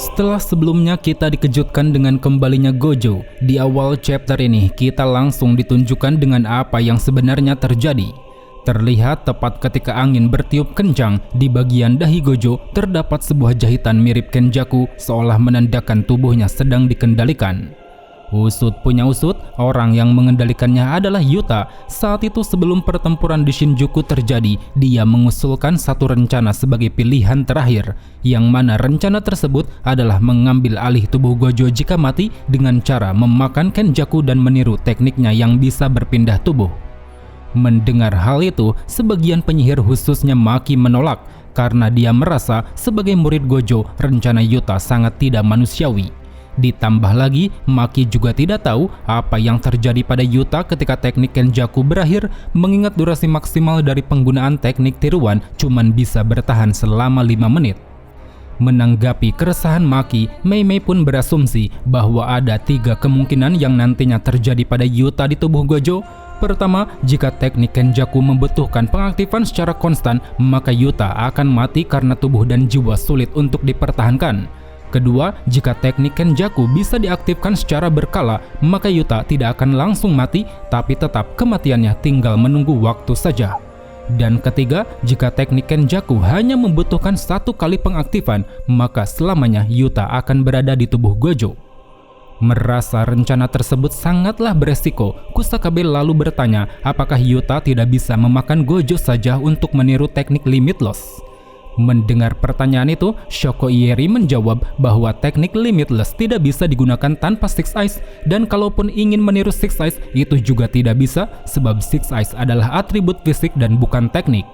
Setelah sebelumnya kita dikejutkan dengan kembalinya Gojo, di awal chapter ini kita langsung ditunjukkan dengan apa yang sebenarnya terjadi. Terlihat tepat ketika angin bertiup kencang, di bagian dahi Gojo terdapat sebuah jahitan mirip Kenjaku seolah menandakan tubuhnya sedang dikendalikan. Usut punya usut, orang yang mengendalikannya adalah Yuta. Saat itu sebelum pertempuran di Shinjuku terjadi, dia mengusulkan satu rencana sebagai pilihan terakhir, yang mana rencana tersebut adalah mengambil alih tubuh Gojo jika mati dengan cara memakan Kenjaku dan meniru tekniknya yang bisa berpindah tubuh. Mendengar hal itu, sebagian penyihir khususnya Maki menolak karena dia merasa sebagai murid Gojo, rencana Yuta sangat tidak manusiawi. Ditambah lagi, Maki juga tidak tahu apa yang terjadi pada Yuta ketika teknik Kenjaku berakhir, mengingat durasi maksimal dari penggunaan teknik tiruan cuman bisa bertahan selama 5 menit. Menanggapi keresahan Maki, Mei Mei pun berasumsi bahwa ada 3 kemungkinan yang nantinya terjadi pada Yuta di tubuh Gojo. Pertama, jika teknik Kenjaku membutuhkan pengaktifan secara konstan, maka Yuta akan mati karena tubuh dan jiwa sulit untuk dipertahankan. Kedua, jika teknik Kenjaku bisa diaktifkan secara berkala, maka Yuta tidak akan langsung mati, tapi tetap kematiannya tinggal menunggu waktu saja. Dan ketiga, jika teknik Kenjaku hanya membutuhkan 1 kali pengaktifan, maka selamanya Yuta akan berada di tubuh Gojo. Merasa rencana tersebut sangatlah beresiko, Kusakabe lalu bertanya apakah Yuta tidak bisa memakan Gojo saja untuk meniru teknik Limitless. Mendengar pertanyaan itu, Shoko Ieri menjawab bahwa teknik Limitless tidak bisa digunakan tanpa Six Eyes, dan kalaupun ingin meniru Six Eyes itu juga tidak bisa sebab Six Eyes adalah atribut fisik dan bukan teknik.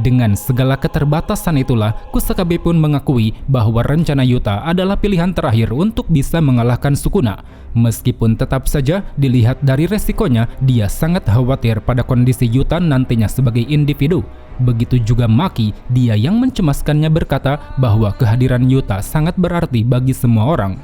Dengan segala keterbatasan itulah, Kusakabe pun mengakui bahwa rencana Yuta adalah pilihan terakhir untuk bisa mengalahkan Sukuna. Meskipun tetap saja dilihat dari resikonya, dia sangat khawatir pada kondisi Yuta nantinya sebagai individu. Begitu juga Maki, dia yang mencemaskannya berkata bahwa kehadiran Yuta sangat berarti bagi semua orang.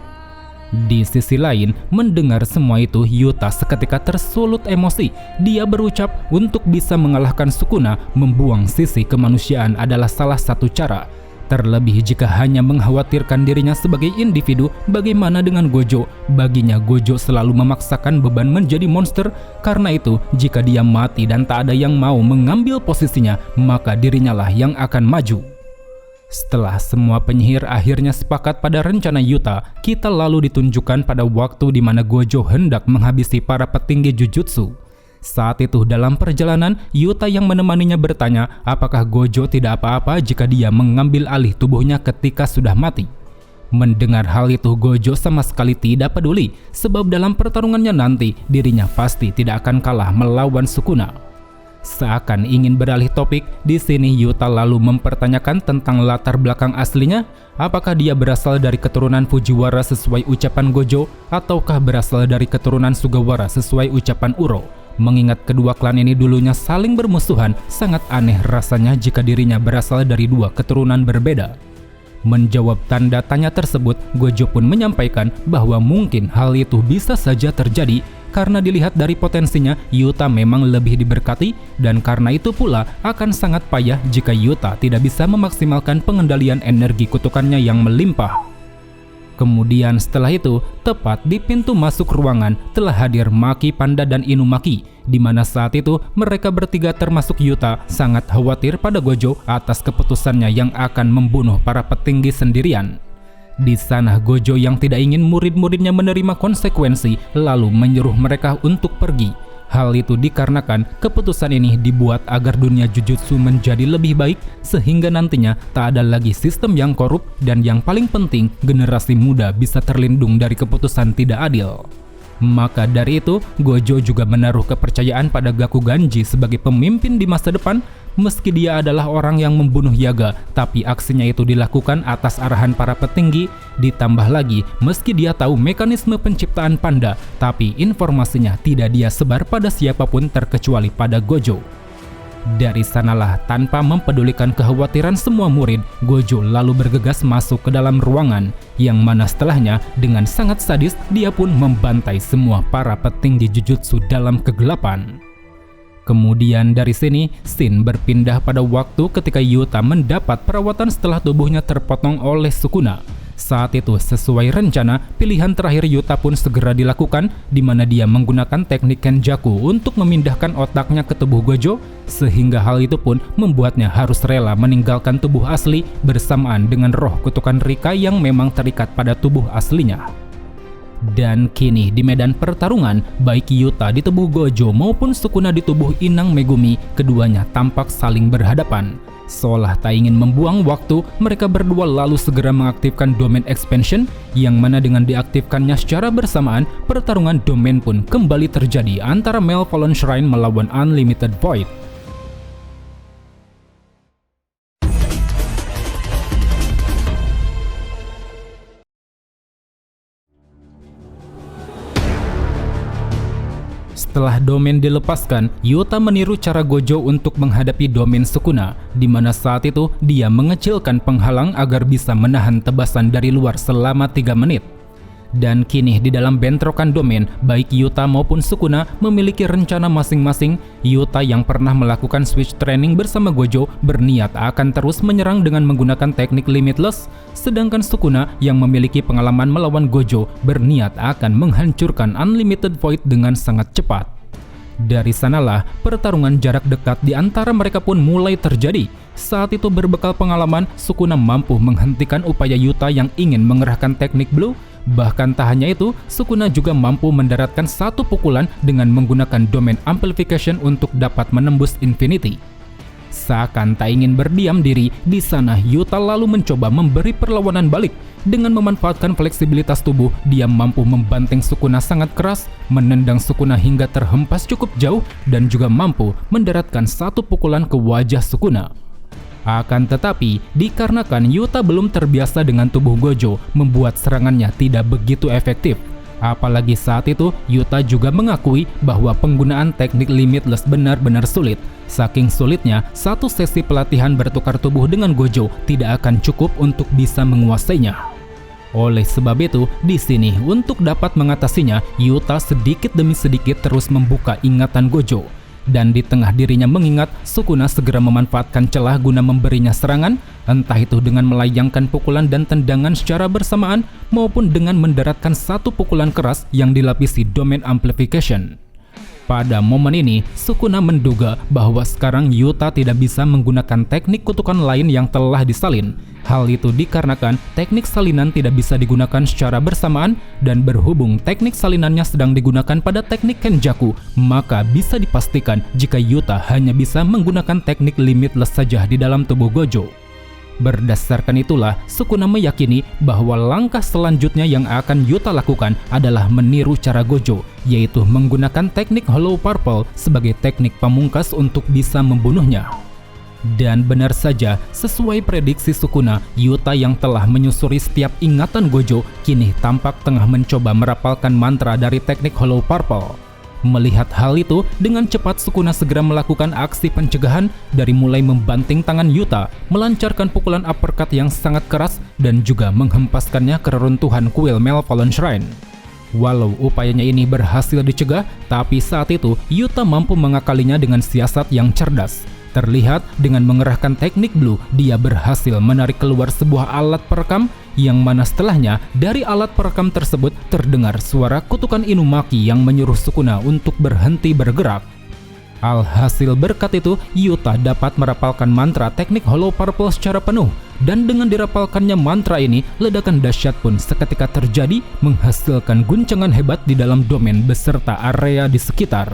Di sisi lain, mendengar semua itu, Yuta seketika tersulut emosi. Dia berucap untuk bisa mengalahkan Sukuna, membuang sisi kemanusiaan adalah salah satu cara. Terlebih jika hanya mengkhawatirkan dirinya sebagai individu, bagaimana dengan Gojo? Baginya Gojo selalu memaksakan beban menjadi monster. Karena itu, jika dia mati dan tak ada yang mau mengambil posisinya, maka dirinya lah yang akan maju. Setelah semua penyihir akhirnya sepakat pada rencana Yuta, kita lalu ditunjukkan pada waktu di mana Gojo hendak menghabisi para petinggi Jujutsu. Saat itu dalam perjalanan, Yuta yang menemaninya bertanya apakah Gojo tidak apa-apa jika dia mengambil alih tubuhnya ketika sudah mati. Mendengar hal itu, Gojo sama sekali tidak peduli, sebab dalam pertarungannya nanti dirinya pasti tidak akan kalah melawan Sukuna. Seakan ingin beralih topik, di sini Yuta lalu mempertanyakan tentang latar belakang aslinya. Apakah dia berasal dari keturunan Fujiwara sesuai ucapan Gojo, ataukah berasal dari keturunan Sugawara sesuai ucapan Uro? Mengingat kedua klan ini dulunya saling bermusuhan, sangat aneh rasanya jika dirinya berasal dari 2 keturunan berbeda. Menjawab tanda tanya tersebut, Gojo pun menyampaikan bahwa mungkin hal itu bisa saja terjadi karena dilihat dari potensinya, Yuta memang lebih diberkati, dan karena itu pula akan sangat payah jika Yuta tidak bisa memaksimalkan pengendalian energi kutukannya yang melimpah. Kemudian setelah itu, tepat di pintu masuk ruangan telah hadir Maki, Panda, dan Inumaki, di mana saat itu mereka bertiga termasuk Yuta sangat khawatir pada Gojo atas keputusannya yang akan membunuh para petinggi sendirian. Di sana Gojo yang tidak ingin murid-muridnya menerima konsekuensi lalu menyuruh mereka untuk pergi. Hal itu dikarenakan keputusan ini dibuat agar dunia Jujutsu menjadi lebih baik sehingga nantinya tak ada lagi sistem yang korup, dan yang paling penting generasi muda bisa terlindung dari keputusan tidak adil. Maka dari itu, Gojo juga menaruh kepercayaan pada Gakuganji sebagai pemimpin di masa depan. Meski dia adalah orang yang membunuh Yaga, tapi aksinya itu dilakukan atas arahan para petinggi. Ditambah lagi, meski dia tahu mekanisme penciptaan Panda, tapi informasinya tidak dia sebar pada siapapun terkecuali pada Gojo. Dari sanalah, tanpa mempedulikan kekhawatiran semua murid, Gojo lalu bergegas masuk ke dalam ruangan, yang mana setelahnya dengan sangat sadis dia pun membantai semua para petinggi Jujutsu dalam kegelapan. Kemudian dari sini, scene berpindah pada waktu ketika Yuta mendapat perawatan setelah tubuhnya terpotong oleh Sukuna. Saat itu sesuai rencana, pilihan terakhir Yuta pun segera dilakukan di mana dia menggunakan teknik Kenjaku untuk memindahkan otaknya ke tubuh Gojo, sehingga hal itu pun membuatnya harus rela meninggalkan tubuh asli bersamaan dengan roh kutukan Rika yang memang terikat pada tubuh aslinya. Dan kini di medan pertarungan, baik Yuta di tubuh Gojo maupun Sukuna di tubuh Inang Megumi, keduanya tampak saling berhadapan. Seolah tak ingin membuang waktu, mereka berdua lalu segera mengaktifkan Domain Expansion, yang mana dengan diaktifkannya secara bersamaan, pertarungan domain pun kembali terjadi antara Malvalon Shrine melawan Unlimited Void. Setelah domain dilepaskan, Yuta meniru cara Gojo untuk menghadapi domain Sukuna, di mana saat itu dia mengecilkan penghalang agar bisa menahan tebasan dari luar selama 3 menit. Dan kini di dalam bentrokan domain, baik Yuta maupun Sukuna memiliki rencana masing-masing. Yuta yang pernah melakukan switch training bersama Gojo berniat akan terus menyerang dengan menggunakan teknik Limitless, sedangkan Sukuna yang memiliki pengalaman melawan Gojo berniat akan menghancurkan Unlimited Void dengan sangat cepat. Dari sanalah pertarungan jarak dekat di antara mereka pun mulai terjadi. Saat itu berbekal pengalaman, Sukuna mampu menghentikan upaya Yuta yang ingin mengerahkan teknik Blue. Bahkan tak hanya itu, Sukuna juga mampu mendaratkan satu pukulan dengan menggunakan Domain Amplification untuk dapat menembus Infinity. Seakan tak ingin berdiam diri, di sana Yuta lalu mencoba memberi perlawanan balik. Dengan memanfaatkan fleksibilitas tubuh, dia mampu membanting Sukuna sangat keras, menendang Sukuna hingga terhempas cukup jauh, dan juga mampu mendaratkan satu pukulan ke wajah Sukuna. Akan tetapi, dikarenakan Yuta belum terbiasa dengan tubuh Gojo, membuat serangannya tidak begitu efektif. Apalagi saat itu, Yuta juga mengakui bahwa penggunaan teknik Limitless benar-benar sulit. Saking sulitnya, satu sesi pelatihan bertukar tubuh dengan Gojo tidak akan cukup untuk bisa menguasainya. Oleh sebab itu, di sini untuk dapat mengatasinya, Yuta sedikit demi sedikit terus membuka ingatan Gojo. Dan di tengah dirinya mengingat, Sukuna segera memanfaatkan celah guna memberinya serangan, entah itu dengan melayangkan pukulan dan tendangan secara bersamaan maupun dengan mendaratkan satu pukulan keras yang dilapisi Domain Amplification. Pada momen ini, Sukuna menduga bahwa sekarang Yuta tidak bisa menggunakan teknik kutukan lain yang telah disalin. Hal itu dikarenakan teknik salinan tidak bisa digunakan secara bersamaan, dan berhubung teknik salinannya sedang digunakan pada teknik Kenjaku, maka bisa dipastikan jika Yuta hanya bisa menggunakan teknik Limitless saja di dalam tubuh Gojo. Berdasarkan itulah, Sukuna meyakini bahwa langkah selanjutnya yang akan Yuta lakukan adalah meniru cara Gojo, yaitu menggunakan teknik Hollow Purple sebagai teknik pamungkas untuk bisa membunuhnya. Dan benar saja, sesuai prediksi Sukuna, Yuta yang telah menyusuri setiap ingatan Gojo kini tampak tengah mencoba merapalkan mantra dari teknik Hollow Purple. Melihat hal itu, dengan cepat Sukuna segera melakukan aksi pencegahan dari mulai membanting tangan Yuta, melancarkan pukulan uppercut yang sangat keras, dan juga menghempaskannya ke reruntuhan kuil Malvalon Shrine. Walau upayanya ini berhasil dicegah, tapi saat itu Yuta mampu mengakalinya dengan siasat yang cerdas. Terlihat dengan mengerahkan teknik Blue, dia berhasil menarik keluar sebuah alat perekam, yang mana setelahnya dari alat perekam tersebut terdengar suara kutukan Inumaki yang menyuruh Sukuna untuk berhenti bergerak. Alhasil berkat itu, Yuta dapat merapalkan mantra teknik Hollow Purple secara penuh, dan dengan dirapalkannya mantra ini, ledakan dahsyat pun seketika terjadi, menghasilkan guncangan hebat di dalam domain beserta area di sekitar.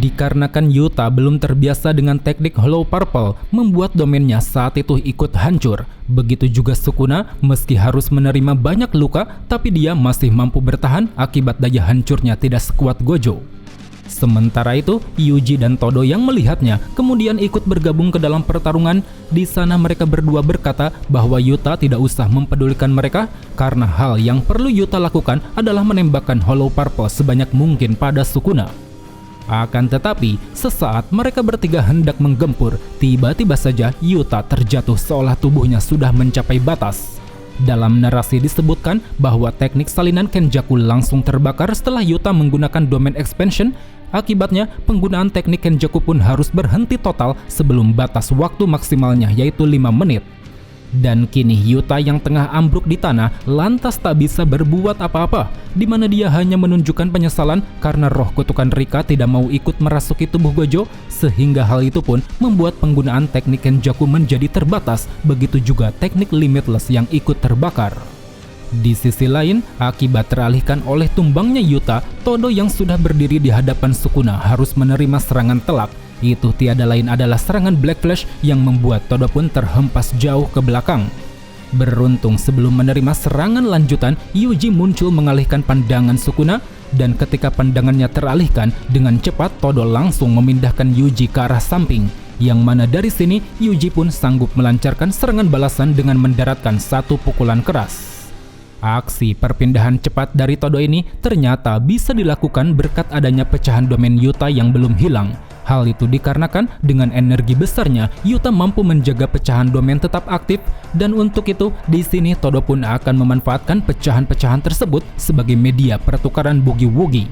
Dikarenakan Yuta belum terbiasa dengan teknik Hollow Purple, membuat domainnya saat itu ikut hancur. Begitu juga Sukuna, meski harus menerima banyak luka, tapi dia masih mampu bertahan akibat daya hancurnya tidak sekuat Gojo. Sementara itu, Yuji dan Todo yang melihatnya kemudian ikut bergabung ke dalam pertarungan. Di sana mereka berdua berkata bahwa Yuta tidak usah mempedulikan mereka, karena hal yang perlu Yuta lakukan adalah menembakkan Hollow Purple sebanyak mungkin pada Sukuna. Akan tetapi, sesaat mereka bertiga hendak menggempur, tiba-tiba saja Yuta terjatuh seolah tubuhnya sudah mencapai batas. Dalam narasi disebutkan bahwa teknik salinan Kenjaku langsung terbakar setelah Yuta menggunakan domain expansion. Akibatnya, penggunaan teknik Kenjaku pun harus berhenti total sebelum batas waktu maksimalnya yaitu 5 menit. Dan kini Yuta yang tengah ambruk di tanah lantas tak bisa berbuat apa-apa, di mana dia hanya menunjukkan penyesalan karena roh kutukan Rika tidak mau ikut merasuki tubuh Gojo, sehingga hal itu pun membuat penggunaan teknik Kenjaku menjadi terbatas, begitu juga teknik Limitless yang ikut terbakar. Di sisi lain, akibat teralihkan oleh tumbangnya Yuta, Todo yang sudah berdiri di hadapan Sukuna harus menerima serangan telak. Itu tiada lain adalah serangan Black Flash yang membuat Todo pun terhempas jauh ke belakang. Beruntung sebelum menerima serangan lanjutan, Yuji muncul mengalihkan pandangan Sukuna, dan ketika pandangannya teralihkan, dengan cepat Todo langsung memindahkan Yuji ke arah samping, yang mana dari sini Yuji pun sanggup melancarkan serangan balasan dengan mendaratkan satu pukulan keras. Aksi perpindahan cepat dari Todo ini ternyata bisa dilakukan berkat adanya pecahan domain Yuta yang belum hilang. Hal itu dikarenakan dengan energi besarnya, Yuta mampu menjaga pecahan domain tetap aktif, dan untuk itu di sini Todo pun akan memanfaatkan pecahan-pecahan tersebut sebagai media pertukaran boogie-woogie.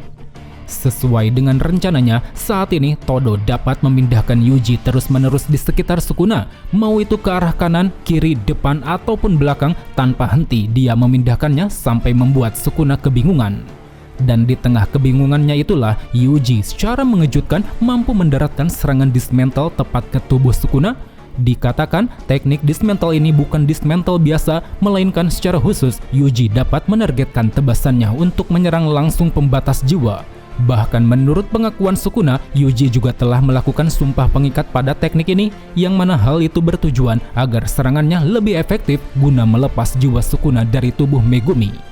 Sesuai dengan rencananya, saat ini Todo dapat memindahkan Yuji terus-menerus di sekitar Sukuna, mau itu ke arah kanan, kiri, depan, ataupun belakang, tanpa henti dia memindahkannya sampai membuat Sukuna kebingungan. Dan di tengah kebingungannya itulah, Yuji secara mengejutkan mampu mendaratkan serangan dismantle tepat ke tubuh Sukuna. Dikatakan teknik dismantle ini bukan dismantle biasa, melainkan secara khusus Yuji dapat menargetkan tebasannya untuk menyerang langsung pembatas jiwa. Bahkan menurut pengakuan Sukuna, Yuji juga telah melakukan sumpah pengikat pada teknik ini, yang mana hal itu bertujuan agar serangannya lebih efektif guna melepas jiwa Sukuna dari tubuh Megumi.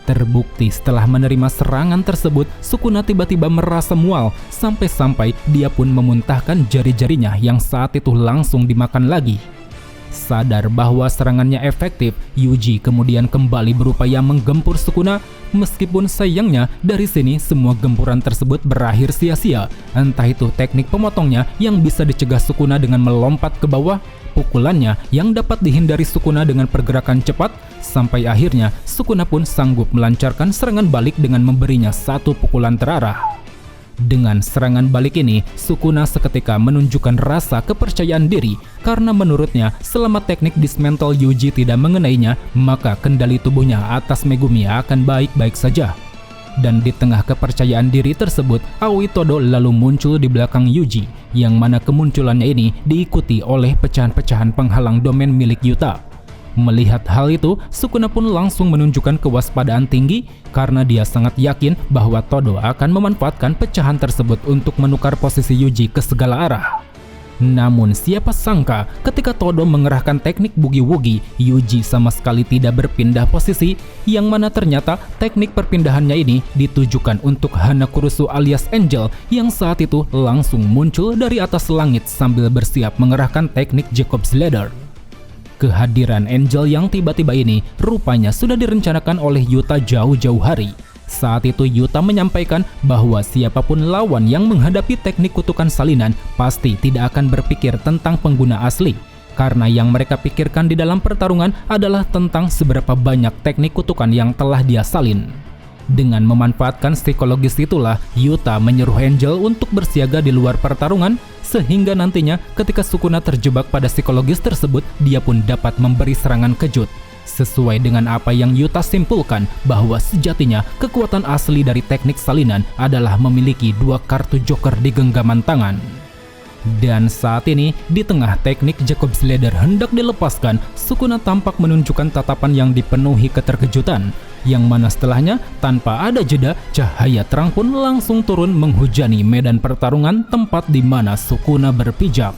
Terbukti setelah menerima serangan tersebut, Sukuna tiba-tiba merasa mual, sampai-sampai dia pun memuntahkan jari-jarinya yang saat itu langsung dimakan lagi. Sadar bahwa serangannya efektif, Yuji kemudian kembali berupaya menggempur Sukuna, meskipun sayangnya dari sini semua gempuran tersebut berakhir sia-sia. Entah itu teknik pemotongnya yang bisa dicegah Sukuna dengan melompat ke bawah, pukulannya yang dapat dihindari Sukuna dengan pergerakan cepat, sampai akhirnya Sukuna pun sanggup melancarkan serangan balik dengan memberinya satu pukulan terarah. Dengan serangan balik ini, Sukuna seketika menunjukkan rasa kepercayaan diri karena menurutnya selama teknik dismantle Yuji tidak mengenainya, maka kendali tubuhnya atas Megumi akan baik-baik saja. Dan di tengah kepercayaan diri tersebut, Aoi Todo lalu muncul di belakang Yuji, yang mana kemunculannya ini diikuti oleh pecahan-pecahan penghalang domain milik Yuta. Melihat hal itu, Sukuna pun langsung menunjukkan kewaspadaan tinggi karena dia sangat yakin bahwa Todo akan memanfaatkan pecahan tersebut untuk menukar posisi Yuji ke segala arah. Namun siapa sangka ketika Todo mengerahkan teknik boogie-woogie, Yuji sama sekali tidak berpindah posisi, yang mana ternyata teknik perpindahannya ini ditujukan untuk Hanakurusu alias Angel yang saat itu langsung muncul dari atas langit sambil bersiap mengerahkan teknik Jacob's Ladder. Kehadiran Angel yang tiba-tiba ini rupanya sudah direncanakan oleh Yuta jauh-jauh hari. Saat itu Yuta menyampaikan bahwa siapapun lawan yang menghadapi teknik kutukan salinan pasti tidak akan berpikir tentang pengguna asli, karena yang mereka pikirkan di dalam pertarungan adalah tentang seberapa banyak teknik kutukan yang telah dia salin. Dengan memanfaatkan psikologis itulah, Yuta menyuruh Angel untuk bersiaga di luar pertarungan, sehingga nantinya ketika Sukuna terjebak pada psikologis tersebut, dia pun dapat memberi serangan kejut. Sesuai dengan apa yang Yuta simpulkan, bahwa sejatinya kekuatan asli dari teknik salinan adalah memiliki 2 kartu joker di genggaman tangan. Dan saat ini, di tengah teknik Jacob's Ladder hendak dilepaskan, Sukuna tampak menunjukkan tatapan yang dipenuhi keterkejutan, yang mana setelahnya, tanpa ada jeda, cahaya terang pun langsung turun menghujani medan pertarungan tempat di mana Sukuna berpijak.